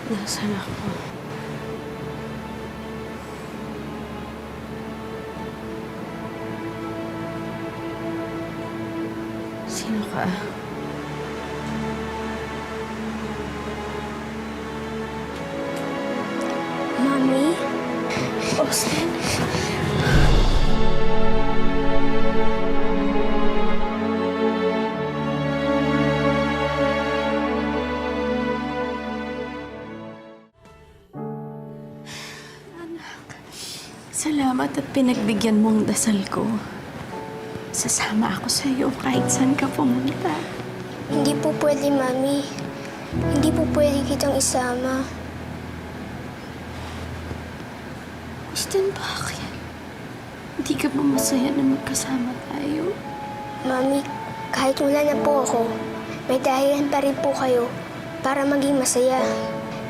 Nasaan ako? Sino ka? Mommy? Austin? Salamat at pinagbigyan mo ang dasal ko. Sasama ako sa iyo kahit saan ka pumunta. Hindi po pwede, Mami. Hindi po pwede kitang isama. Austin, bakit? Hindi ka ba masaya na magkasama tayo? Mami, kahit wala na po ako, may dahilan pa rin po kayo para maging masaya.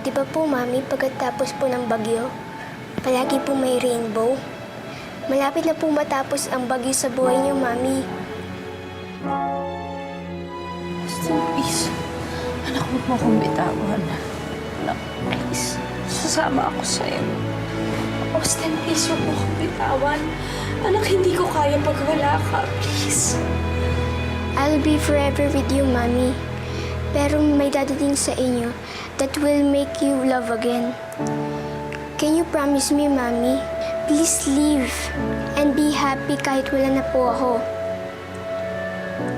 Di ba po, Mami, pagkatapos po ng bagyo, palagi po may rainbow? Malapit na po matapos ang bagyo sa buhay niyo, Mami. Austin, please. Anak, huwag mo akong bitawan. Anak, please. Sasama ako sa'yo. Austin, please, huwag mo akong bitawan. Anak, hindi ko kaya pag wala ka. Please. I'll be forever with you, Mami. Pero may dadating sa inyo that will make you love again. Can you promise me, Mami? Please leave and be happy kahit wala na po ako.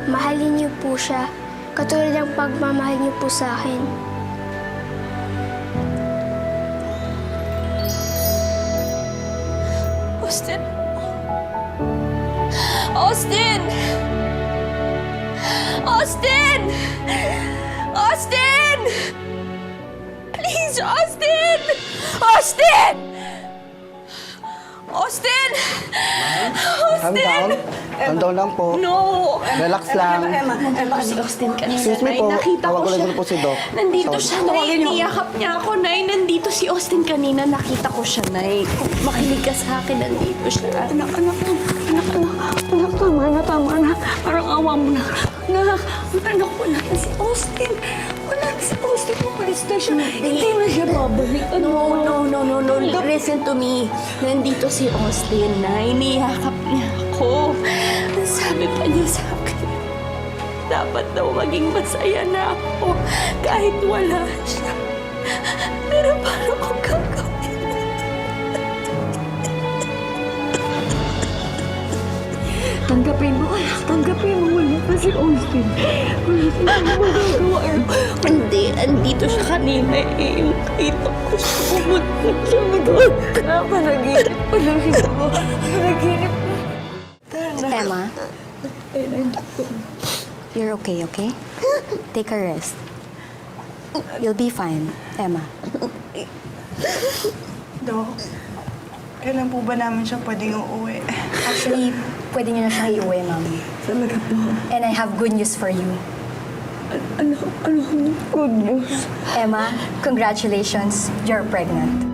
Mahalin niyo po siya, katulad ng pagmamahal niyo po sa akin. Austin! Austin! Austin! Austin! Please, Austin! Austin! Austin! Calm down. Calm down lang po. No! Relax lang. Emma, si Austin kanina. Excuse me Nay. po. Nakita ko Tawagan siya. ko po si Doc. Nandito Sorry. siya, Nay. Niyakap niya ako, Nay. Nandito si Austin kanina. Nakita ko siya, Nay. Makinig ka sa akin. Nandito siya. Anak, tama na. Parang awa mo na. Anak, wala na si Austin. Wala na si Austin. Umalis na siya. Hindi na siya babalik. No. Listen to me. Nandito si Austin, Nay. Niyakap niya ako. Sabi pa niya sa akin, dapat daw maging masaya na ako kahit wala siya. Pero paano ko gagawin? Tanggapin mo. Wala pa si Austin. Wala pa magagawa. Hindi, andito siya kanina eh. Yung kita ko siya pumunta siya doon. Panaginip pa lang siya. Panaginip pa. Emma, you're okay, okay? Take a rest. You'll be fine, Emma. Dok, kailan po ba namin siya pwedeng uuwi? Actually, pwede niyo na siya iuwi, Ma'am. Talaga po. And I have good news for you. Ano good news? Emma, congratulations. You're pregnant.